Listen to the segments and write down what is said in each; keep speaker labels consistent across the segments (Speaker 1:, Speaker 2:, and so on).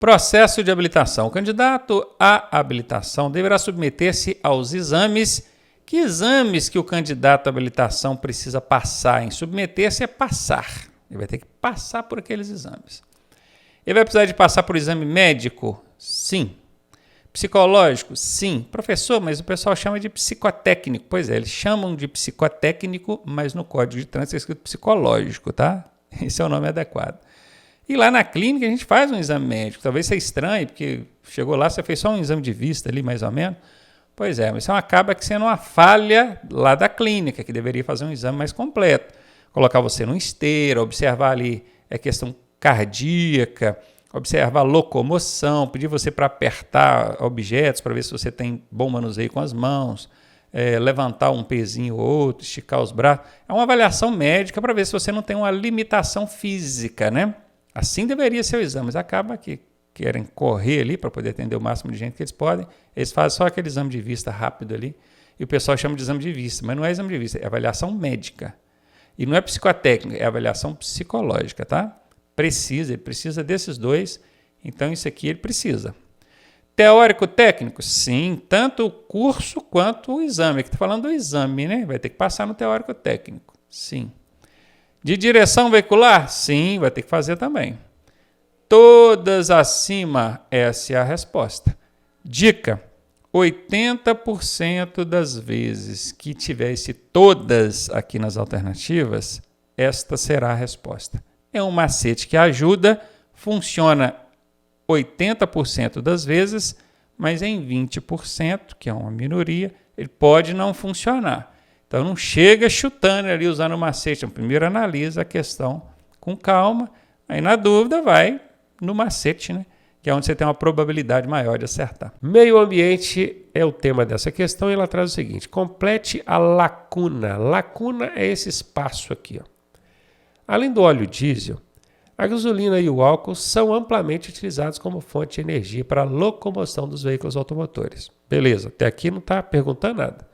Speaker 1: Processo de habilitação. O candidato à habilitação deverá submeter-se aos exames. Que exames que o candidato à habilitação precisa passar? Em submeter-se é passar. Ele vai ter que passar por aqueles exames. Ele vai precisar de passar por exame médico? Sim. Psicológico? Sim. Professor, mas o pessoal chama de psicotécnico. Pois é, eles chamam de psicotécnico, mas no Código de Trânsito é escrito psicológico, tá? Esse é o nome adequado. E lá na clínica a gente faz um exame médico. Talvez seja estranho, porque chegou lá, você fez só um exame de vista ali, mais ou menos. Pois é, mas isso acaba sendo uma falha lá da clínica, que deveria fazer um exame mais completo. Colocar você num esteira, observar ali a questão cardíaca, observar locomoção, pedir você para apertar objetos para ver se você tem bom manuseio com as mãos, levantar um pezinho ou outro, esticar os braços. É uma avaliação médica para ver se você não tem uma limitação física, né? Assim deveria ser o exame, mas acaba que querem correr ali para poder atender o máximo de gente que eles podem. Eles fazem só aquele exame de vista rápido ali e o pessoal chama de exame de vista, mas não é exame de vista, é avaliação médica. E não é psicotécnica, é avaliação psicológica, tá? Ele precisa desses dois, então isso aqui ele precisa. Teórico técnico? Sim, tanto o curso quanto o exame. Aqui está falando do exame, né? Vai ter que passar no teórico técnico, sim. De direção veicular? Sim, vai ter que fazer também. Todas acima, essa é a resposta. Dica: 80% das vezes que tiver esse todas aqui nas alternativas, esta será a resposta. É um macete que ajuda, funciona 80% das vezes, mas em 20%, que é uma minoria, ele pode não funcionar. Então não chega chutando ali usando o macete. Primeiro analisa a questão com calma, aí na dúvida vai no macete, né? Que é onde você tem uma probabilidade maior de acertar. Meio ambiente é o tema dessa questão e ela traz o seguinte: complete a lacuna. Lacuna é esse espaço aqui, ó. Além do óleo diesel, a gasolina e o álcool são amplamente utilizados como fonte de energia para a locomoção dos veículos automotores. Beleza, até aqui não está perguntando nada.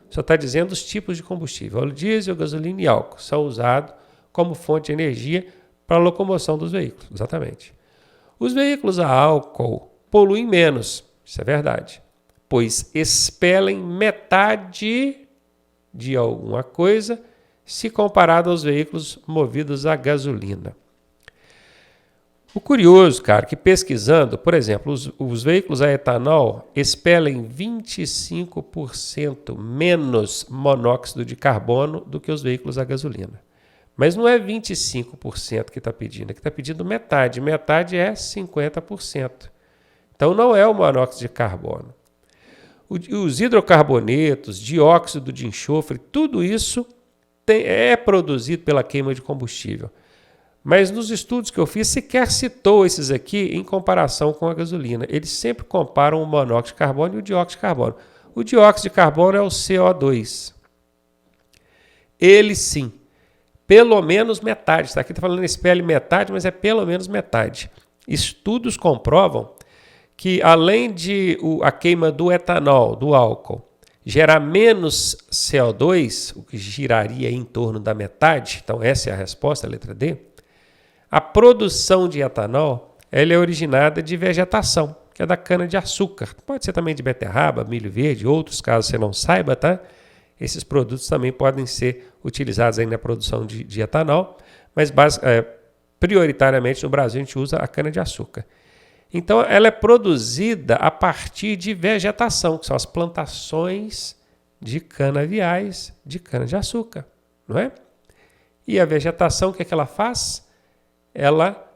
Speaker 1: Só está dizendo os tipos de combustível. Óleo diesel, gasolina e álcool são usados como fonte de energia para a locomoção dos veículos. Exatamente. Os veículos a álcool poluem menos, isso é verdade, pois expelem metade de alguma coisa se comparado aos veículos movidos a gasolina. O curioso, cara, que pesquisando, por exemplo, os veículos a etanol expelem 25% menos monóxido de carbono do que os veículos a gasolina. Mas não é 25% que está pedindo, é que está pedindo metade. Metade é 50%. Então não é o monóxido de carbono. Os hidrocarbonetos, dióxido de enxofre, tudo isso é produzido pela queima de combustível. Mas nos estudos que eu fiz, sequer citou esses aqui em comparação com a gasolina. Eles sempre comparam o monóxido de carbono e o dióxido de carbono. O dióxido de carbono é o CO2. Ele sim, pelo menos metade. Aqui está falando espelhe metade, mas é pelo menos metade. Estudos comprovam que além de a queima do etanol, do álcool, gerar menos CO2, o que giraria em torno da metade, então essa é a resposta, a letra D, a produção de etanol ela é originada de vegetação, que é da cana-de-açúcar. Pode ser também de beterraba, milho verde, outros casos você não saiba, tá? Esses produtos também podem ser utilizados aí na produção de etanol, mas prioritariamente no Brasil a gente usa a cana-de-açúcar. Então ela é produzida a partir de vegetação, que são as plantações de canaviais de cana-de-açúcar, não é? E a vegetação, o que é que ela faz? Ela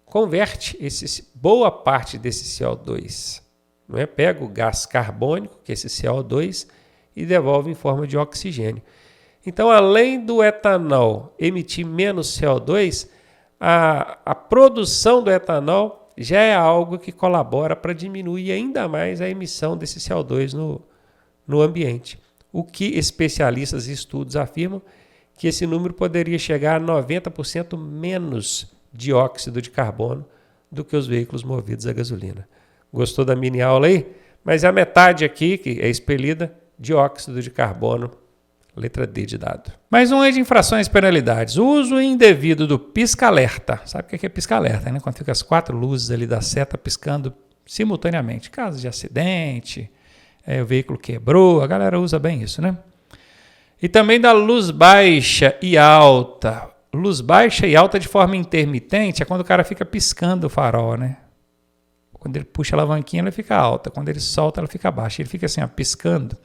Speaker 1: converte boa parte desse CO2, não é? Pega o gás carbônico, que é esse CO2, e devolve em forma de oxigênio. Então, além do etanol emitir menos CO2, a produção do etanol já é algo que colabora para diminuir ainda mais a emissão desse CO2 no ambiente. O que especialistas e estudos afirmam que esse número poderia chegar a 90% menos dióxido de carbono do que os veículos movidos a gasolina. Gostou da mini aula aí? Mas a metade aqui, que é expelida, dióxido de carbono Letra D de dado. Mais um aí de infrações e penalidades. O uso indevido do pisca-alerta. Sabe o que é pisca-alerta, né? Quando fica as 4 luzes ali da seta piscando simultaneamente. Caso de acidente, o veículo quebrou, a galera usa bem isso, né? E também da luz baixa e alta. Luz baixa e alta de forma intermitente é quando o cara fica piscando o farol, né? Quando ele puxa a alavanquinha, ela fica alta. Quando ele solta, ela fica baixa. Ele fica assim, ó, piscando.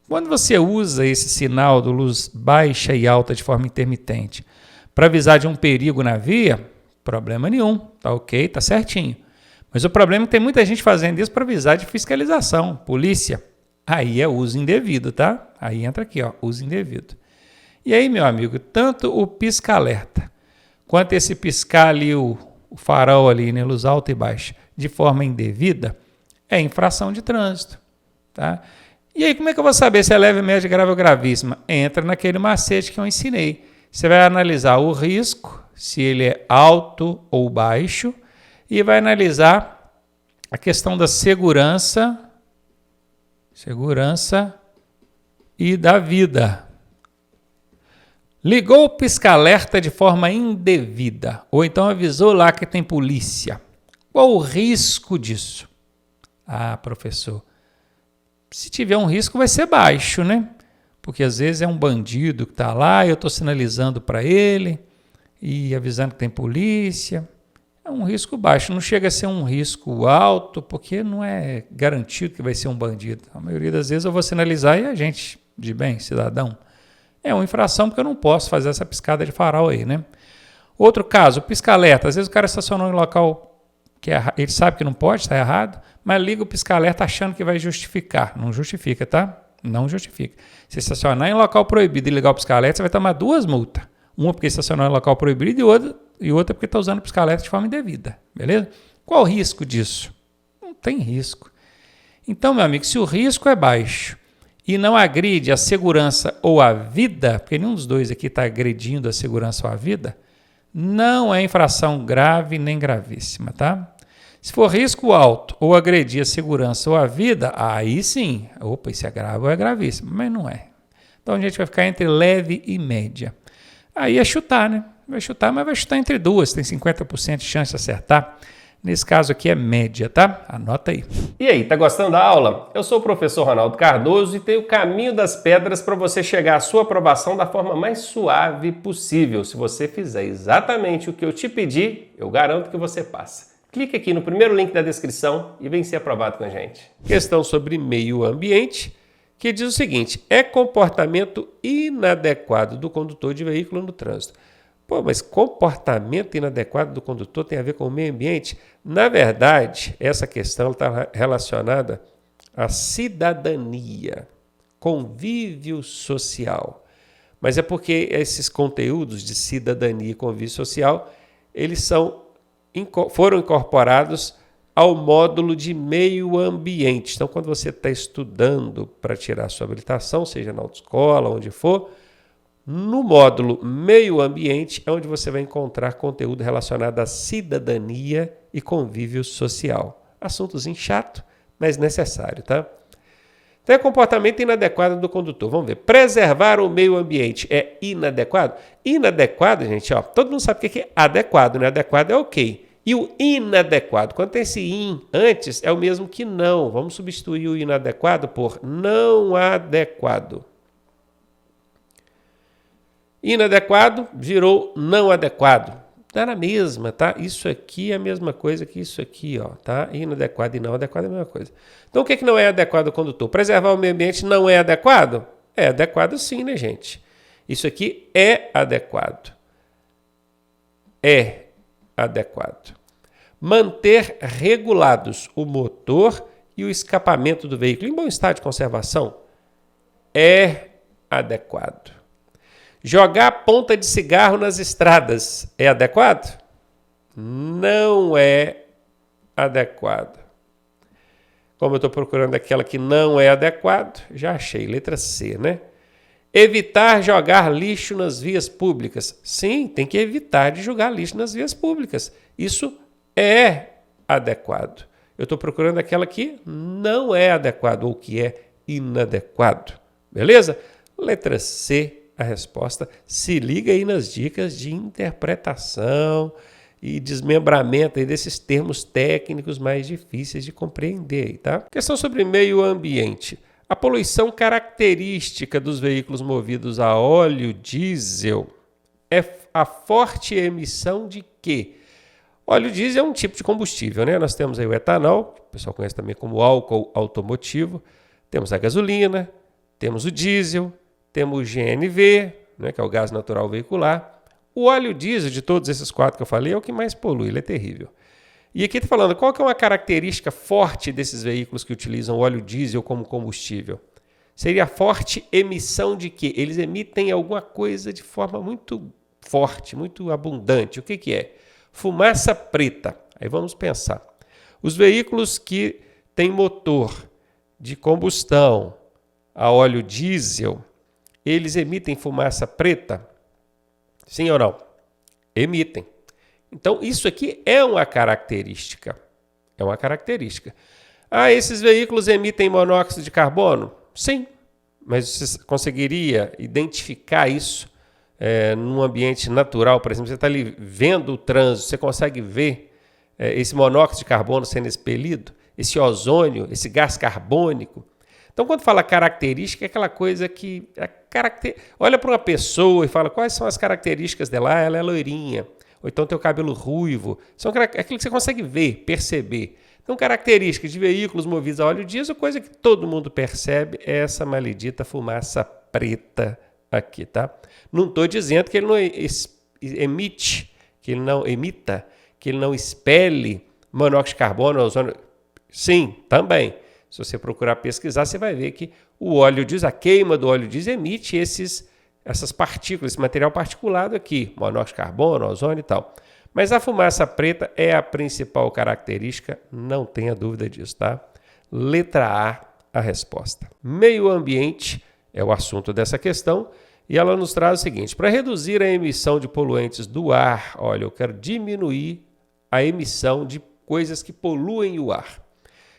Speaker 1: Quando você usa esse sinal de luz baixa e alta de forma intermitente para avisar de um perigo na via, problema nenhum, tá ok, tá certinho. Mas o problema é que tem muita gente fazendo isso para avisar de fiscalização, polícia. Aí é uso indevido, tá? Aí entra aqui, ó, uso indevido. E aí, meu amigo, tanto o pisca-alerta quanto esse piscar ali, o farol ali, né, luz alta e baixa, de forma indevida, é infração de trânsito, tá? E aí, como é que eu vou saber se é leve, média, grave ou gravíssima? Entra naquele macete que eu ensinei. Você vai analisar o risco, se ele é alto ou baixo, e vai analisar a questão da segurança e da vida. Ligou o pisca-alerta de forma indevida, ou então avisou lá que tem polícia. Qual o risco disso? Ah, professor, se tiver um risco vai ser baixo, né? Porque às vezes é um bandido que está lá, eu estou sinalizando para ele e avisando que tem polícia. É um risco baixo, não chega a ser um risco alto, porque não é garantido que vai ser um bandido. A maioria das vezes eu vou sinalizar e a gente de bem, cidadão. É uma infração porque eu não posso fazer essa piscada de farol aí, né? Outro caso, pisca-alerta. Às vezes o cara estacionou em um local que ele sabe que não pode, está errado, mas liga o pisca-alerta achando que vai justificar. Não justifica, tá? Não justifica. Se estacionar em local proibido e ligar o pisca-alerta, você vai tomar 2 multas. Uma porque estacionou em local proibido e outra porque está usando o pisca-alerta de forma indevida. Beleza? Qual o risco disso? Não tem risco. Então, meu amigo, se o risco é baixo e não agride a segurança ou a vida, porque nenhum dos dois aqui está agredindo a segurança ou a vida, não é infração grave nem gravíssima, tá? Se for risco alto ou agredir a segurança ou a vida, aí sim, opa, isso é grave ou é gravíssimo, mas não é. Então a gente vai ficar entre leve e média. Aí é chutar, né? Vai chutar, mas vai chutar entre duas, tem 50% de chance de acertar. Nesse caso aqui é média, tá? Anota aí.
Speaker 2: E aí, tá gostando da aula? Eu sou o professor Ronaldo Cardoso e tenho o caminho das pedras para você chegar à sua aprovação da forma mais suave possível. Se você fizer exatamente o que eu te pedi, eu garanto que você passa. Clique aqui no primeiro link da descrição e vem ser aprovado com a gente.
Speaker 1: Questão sobre meio ambiente, que diz o seguinte: é comportamento inadequado do condutor de veículo no trânsito. Pô, mas comportamento inadequado do condutor tem a ver com o meio ambiente? Na verdade, essa questão está relacionada à cidadania, convívio social. Mas é porque esses conteúdos de cidadania e convívio social, eles foram incorporados ao módulo de meio ambiente. Então, quando você está estudando para tirar sua habilitação, seja na autoescola, onde for, no módulo meio ambiente é onde você vai encontrar conteúdo relacionado à cidadania e convívio social. Assuntozinho chato, mas necessário, tá? Então é comportamento inadequado do condutor. Vamos ver. Preservar o meio ambiente é inadequado? Inadequado, gente, ó, todo mundo sabe o que é adequado, né? Adequado é ok. E o inadequado, quando tem esse in antes, é o mesmo que não. Vamos substituir o inadequado por não adequado. Inadequado virou não adequado. Tá na mesma, tá? Isso aqui é a mesma coisa que isso aqui, ó, tá? Inadequado e não adequado é a mesma coisa. Então, o que não é adequado ao condutor? Preservar o meio ambiente não é adequado? É adequado sim, né, gente? Isso aqui é adequado. É adequado. Manter regulados o motor e o escapamento do veículo em bom estado de conservação é adequado. Jogar ponta de cigarro nas estradas é adequado? Não é adequado. Como eu estou procurando aquela que não é adequado, já achei, letra C, né? Evitar jogar lixo nas vias públicas. Sim, tem que evitar de jogar lixo nas vias públicas. Isso é adequado. Eu estou procurando aquela que não é adequado ou que é inadequado. Beleza? Letra C, a resposta. Se liga aí nas dicas de interpretação e desmembramento aí desses termos técnicos mais difíceis de compreender, tá? Questão sobre meio ambiente. A poluição característica dos veículos movidos a óleo diesel é a forte emissão de quê? Óleo diesel é um tipo de combustível, né? Nós temos aí o etanol, que o pessoal conhece também como álcool automotivo, temos a gasolina, temos o diesel, temos o GNV, né, que é o gás natural veicular. O óleo diesel, de todos esses 4 que eu falei, é o que mais polui, ele é terrível. E aqui está falando, qual que é uma característica forte desses veículos que utilizam óleo diesel como combustível? Seria a forte emissão de quê? Eles emitem alguma coisa de forma muito forte, muito abundante. O que que é? Fumaça preta. Aí vamos pensar. Os veículos que têm motor de combustão a óleo diesel, eles emitem fumaça preta? Sim ou não? Emitem. Então, isso aqui é uma característica. É uma característica. Ah, esses veículos emitem monóxido de carbono? Sim. Mas você conseguiria identificar isso num ambiente natural? Por exemplo, você está ali vendo o trânsito, você consegue ver esse monóxido de carbono sendo expelido? Esse ozônio, esse gás carbônico? Então, quando fala característica, é aquela coisa que... Olha para uma pessoa e fala quais são as características dela. Ah, ela é loirinha. Ou então tem o cabelo ruivo. São aquilo que você consegue ver, perceber. Então, características de veículos movidos a óleo diesel, coisa que todo mundo percebe, é essa maledita fumaça preta aqui, tá? Não estou dizendo que ele não emite, que ele não emita, que ele não expele monóxido de carbono, ozônio. Sim, também. Se você procurar pesquisar, você vai ver que o óleo diesel, a queima do óleo diesel emite essas partículas, esse material particulado aqui, monóxido de carbono, ozônio e tal. Mas a fumaça preta é a principal característica, não tenha dúvida disso, tá? Letra A, a resposta. Meio ambiente é o assunto dessa questão e ela nos traz o seguinte: para reduzir a emissão de poluentes do ar, olha, eu quero diminuir a emissão de coisas que poluem o ar,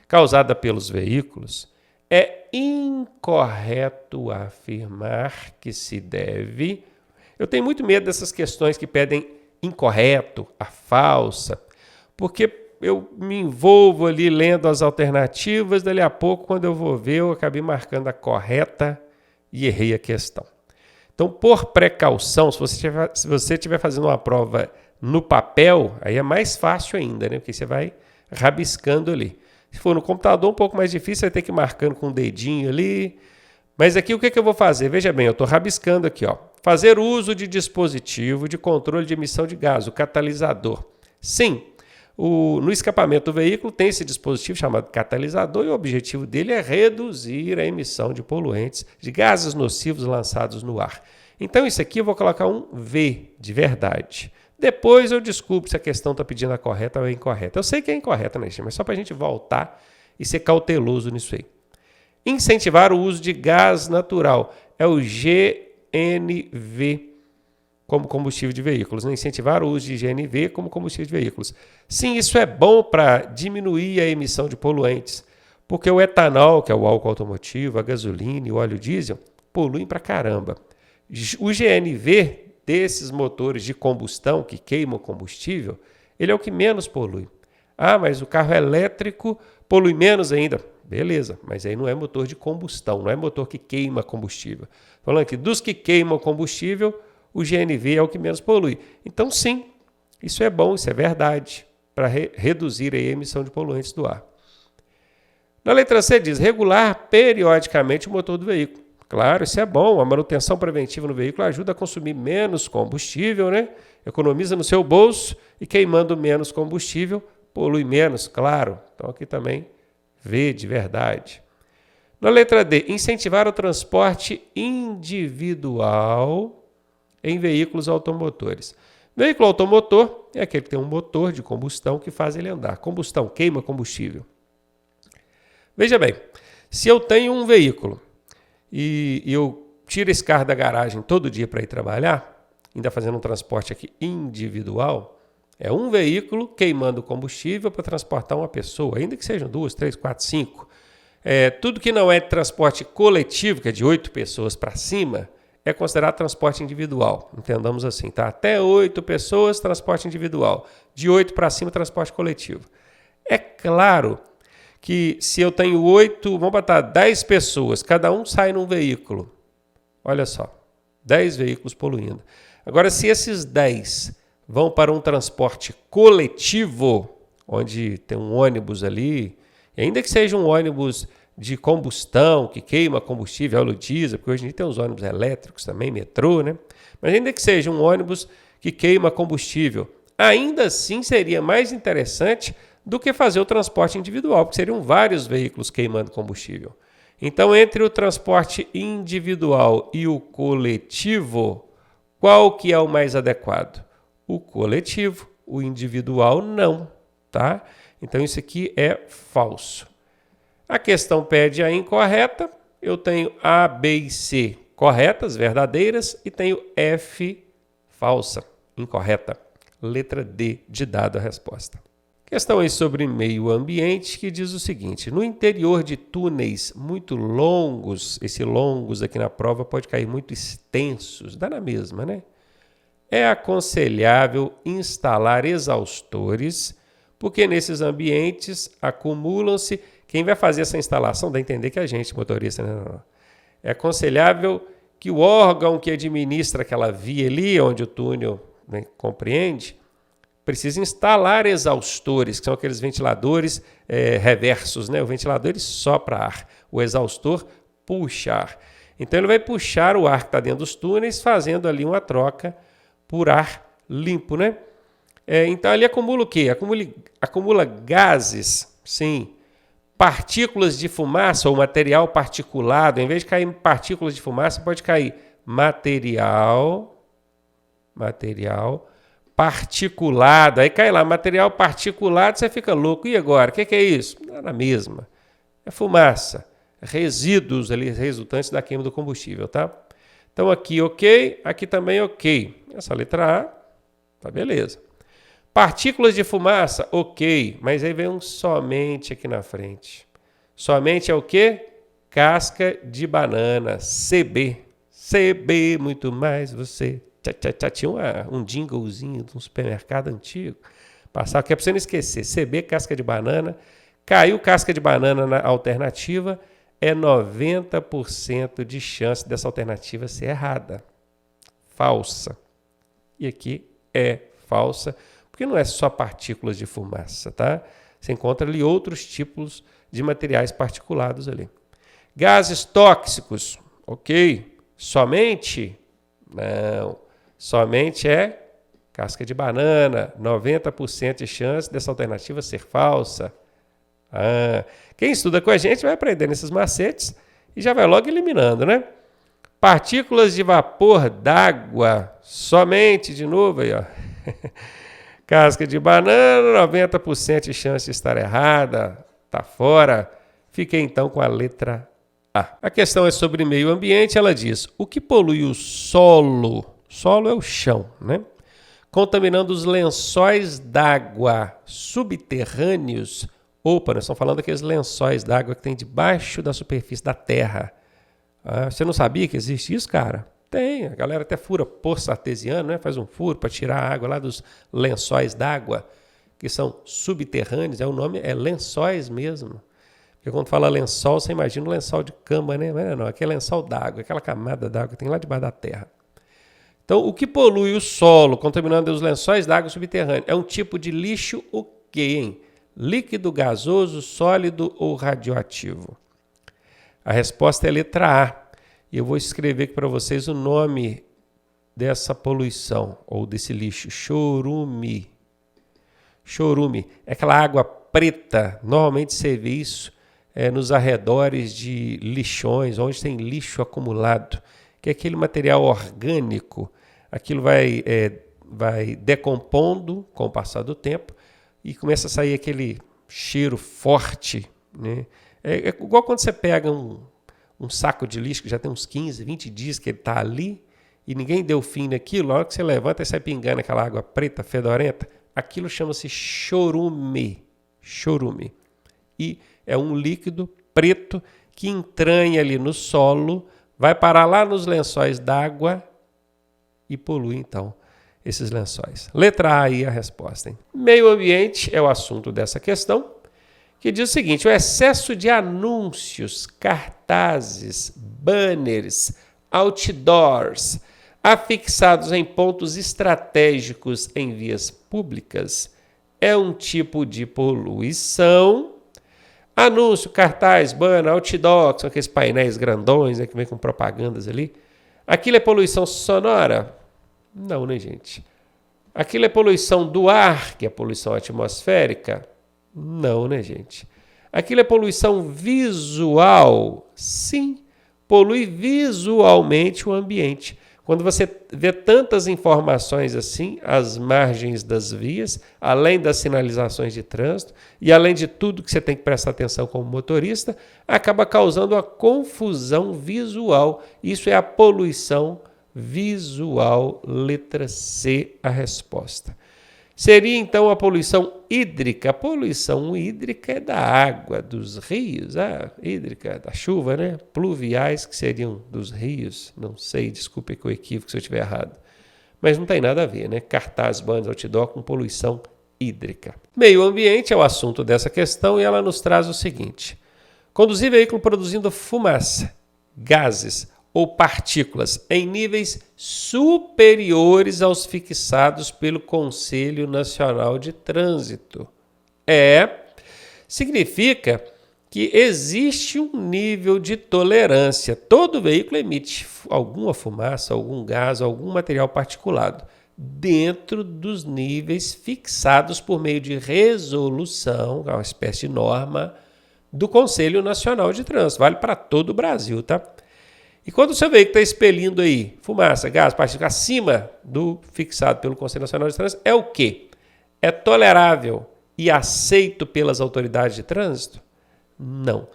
Speaker 1: causada pelos veículos, é incorreto afirmar que se deve... Eu tenho muito medo dessas questões que pedem incorreto, a falsa, porque eu me envolvo ali lendo as alternativas, dali a pouco, quando eu vou ver, eu acabei marcando a correta e errei a questão. Então, por precaução, se você estiver fazendo uma prova no papel, aí é mais fácil ainda, né? Porque você vai rabiscando ali. Se for no computador, um pouco mais difícil, você vai ter que ir marcando com o dedinho ali. Mas aqui o que eu vou fazer? Veja bem, eu estou rabiscando aqui, ó. Fazer uso de dispositivo de controle de emissão de gás, o catalisador. Sim, no escapamento do veículo tem esse dispositivo chamado catalisador e o objetivo dele é reduzir a emissão de poluentes, de gases nocivos lançados no ar. Então isso aqui eu vou colocar um V de verdade. Depois eu descubro se a questão está pedindo a correta ou a incorreta. Eu sei que é incorreta, né, mas só para a gente voltar e ser cauteloso nisso aí. Incentivar o uso de gás natural é o GNV como combustível de veículos. Né? Incentivar o uso de GNV como combustível de veículos. Sim, isso é bom para diminuir a emissão de poluentes, porque o etanol, que é o álcool automotivo, a gasolina e o óleo diesel, poluem pra caramba. O GNV desses motores de combustão que queimam combustível, ele é o que menos polui. Ah, mas o carro elétrico polui menos ainda. Beleza, mas aí não é motor de combustão, não é motor que queima combustível. Falando aqui, dos que queimam combustível, o GNV é o que menos polui. Então, sim, isso é bom, isso é verdade, para reduzir a emissão de poluentes do ar. Na letra C diz, regular periodicamente o motor do veículo. Claro, isso é bom, a manutenção preventiva no veículo ajuda a consumir menos combustível, né? Economiza no seu bolso e queimando menos combustível, polui menos, claro. Então aqui também V de verdade. Na letra D, incentivar o transporte individual em veículos automotores. Veículo automotor é aquele que tem um motor de combustão que faz ele andar. Combustão, queima combustível. Veja bem, se eu tenho um veículo e eu tiro esse carro da garagem todo dia para ir trabalhar, ainda fazendo um transporte aqui individual, é um veículo queimando combustível para transportar uma pessoa, ainda que sejam 2, 3, 4, 5. Tudo que não é transporte coletivo, que é de 8 pessoas para cima, é considerado transporte individual. Entendamos assim, tá? Até 8 pessoas, transporte individual. De 8 para cima, transporte coletivo. É claro que se eu tenho 8, vamos botar 10 pessoas, cada um sai num veículo. Olha só, 10 veículos poluindo. Agora, se esses 10 vão para um transporte coletivo, onde tem um ônibus ali, e ainda que seja um ônibus de combustão, que queima combustível, óleo diesel, porque hoje em dia tem os ônibus elétricos também, metrô, né? Mas ainda que seja um ônibus que queima combustível, ainda assim seria mais interessante do que fazer o transporte individual, porque seriam vários veículos queimando combustível. Então, entre o transporte individual e o coletivo, qual que é o mais adequado? O coletivo, o individual não, tá? Então, isso aqui é falso. A questão pede a incorreta, eu tenho A, B e C corretas, verdadeiras, e tenho F falsa, incorreta. Letra D de dado a resposta. Questão aí sobre meio ambiente que diz o seguinte: no interior de túneis muito longos, esse longos aqui na prova pode cair muito extensos, dá na mesma, né? É aconselhável instalar exaustores, porque nesses ambientes acumulam-se. Quem vai fazer essa instalação dá a entender que a gente, motorista, né? Não. É aconselhável que o órgão que administra aquela via ali, onde o túnel, né, compreende, precisa instalar exaustores, que são aqueles ventiladores reversos, né? O ventilador ele sopra ar, o exaustor puxa ar. Então ele vai puxar o ar que está dentro dos túneis, fazendo ali uma troca por ar limpo, né? Então ali acumula o quê? Acumula gases, sim, partículas de fumaça ou material particulado. Em vez de cair partículas de fumaça, pode cair material particulado. Aí cai lá, material particulado, você fica louco. E agora? O que é isso? Não é na mesma. É fumaça, resíduos ali resultantes da queima do combustível, tá? Então aqui ok, aqui também ok. Essa letra A, tá beleza. Partículas de fumaça, ok, mas aí vem um somente aqui na frente. Somente é o quê? Casca de banana, CB. CB, muito mais você. Tinha um jinglezinho de um supermercado antigo. Passava, que é para você não esquecer. CB, casca de banana. Caiu casca de banana na alternativa, é 90% de chance dessa alternativa ser errada. Falsa. E aqui é falsa, porque não é só partículas de fumaça, tá? Você encontra ali outros tipos de materiais particulados ali. Gases tóxicos, ok. Somente? Não. Somente é casca de banana, 90% de chance dessa alternativa ser falsa. Quem estuda com a gente vai aprendendo esses macetes e já vai logo eliminando, né? Partículas de vapor d'água, somente, de novo aí, ó. Casca de banana, 90% de chance de estar errada, tá fora. Fiquei então com a letra A. A questão é sobre meio ambiente, ela diz: o que polui o solo? Solo é o chão, né? Contaminando os lençóis d'água subterrâneos. Opa, nós estamos falando daqueles lençóis d'água que tem debaixo da superfície da terra. Você não sabia que existe isso, cara? Tem, a galera até fura poço artesiano, né? Faz um furo para tirar a água lá dos lençóis d'água, que são subterrâneos, o nome é lençóis mesmo. Porque quando fala lençol, você imagina um lençol de cama, né? Mas não, aqui é lençol d'água, aquela camada d'água que tem lá debaixo da terra. Então, o que polui o solo, contaminando os lençóis d'água subterrâneos, é um tipo de lixo o quê, hein? Líquido, gasoso, sólido ou radioativo? A resposta é a letra A. E eu vou escrever aqui para vocês o nome dessa poluição, ou desse lixo: chorume. Chorume é aquela água preta, normalmente você vê isso nos arredores de lixões, onde tem lixo acumulado, que é aquele material orgânico. Aquilo vai decompondo com o passar do tempo e começa a sair aquele cheiro forte, né? É igual quando você pega um saco de lixo que já tem uns 15, 20 dias que ele está ali e ninguém deu fim naquilo. Na hora que você levanta e sai pingando aquela água preta, fedorenta, aquilo chama-se chorume. Chorume. E é um líquido preto que entranha ali no solo, vai parar lá nos lençóis d'água e polui, então, esses lençóis. Letra A aí a resposta. Hein? Meio ambiente é o assunto dessa questão, que diz o seguinte: o excesso de anúncios, cartazes, banners, outdoors, afixados em pontos estratégicos em vias públicas, é um tipo de poluição. Anúncio, cartaz, banner, outdoor, que são aqueles painéis grandões, né, que vem com propagandas ali. Aquilo é poluição sonora? Não, né, gente? Aquilo é poluição do ar, que é poluição atmosférica? Não, né, gente? Aquilo é poluição visual? Sim, polui visualmente o ambiente. Quando você vê tantas informações assim, às margens das vias, além das sinalizações de trânsito e além de tudo que você tem que prestar atenção como motorista, acaba causando uma confusão visual. Isso é a poluição visual, letra C, a resposta. Seria então a poluição hídrica. A poluição hídrica é da água, dos rios, hídrica, da chuva, né? Pluviais, que seriam dos rios. Não sei, desculpe que eu equívoco se eu estiver errado. Mas não tem nada a ver, né? Cartaz, banners, outdoor com poluição hídrica. Meio ambiente é o assunto dessa questão e ela nos traz o seguinte: conduzir veículo produzindo fumaça, gases ou partículas em níveis superiores aos fixados pelo Conselho Nacional de Trânsito. Significa que existe um nível de tolerância. Todo veículo emite alguma fumaça, algum gás, algum material particulado dentro dos níveis fixados por meio de resolução, uma espécie de norma do Conselho Nacional de Trânsito. Vale para todo o Brasil, tá? E quando o seu veículo está expelindo aí fumaça, gás, partícula acima do fixado pelo Conselho Nacional de Trânsito, é o quê? É tolerável e aceito pelas autoridades de trânsito? Não.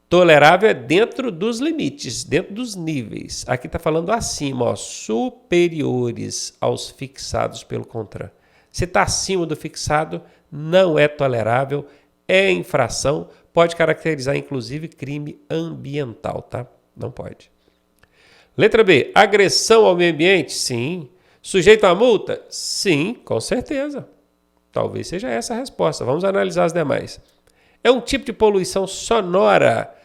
Speaker 1: Tolerável é dentro dos limites, dentro dos níveis. Aqui está falando acima, superiores aos fixados pelo CONTRAN. Se está acima do fixado, não é tolerável, é infração, pode caracterizar inclusive crime ambiental, tá? Não pode. Letra B, agressão ao meio ambiente? Sim. Sujeito a multa? Sim, com certeza. Talvez seja essa a resposta. Vamos analisar as demais. É um tipo de poluição sonora.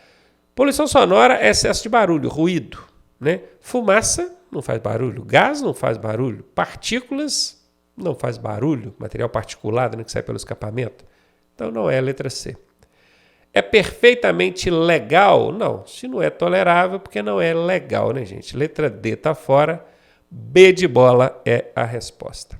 Speaker 1: Poluição sonora é excesso de barulho, ruído, né? Fumaça não faz barulho, gás não faz barulho, partículas não faz barulho, material particulado, né, que sai pelo escapamento. Então não é a letra C. É perfeitamente legal? Não, se não é tolerável, porque não é legal, né, gente? Letra D está fora, B de bola é a resposta.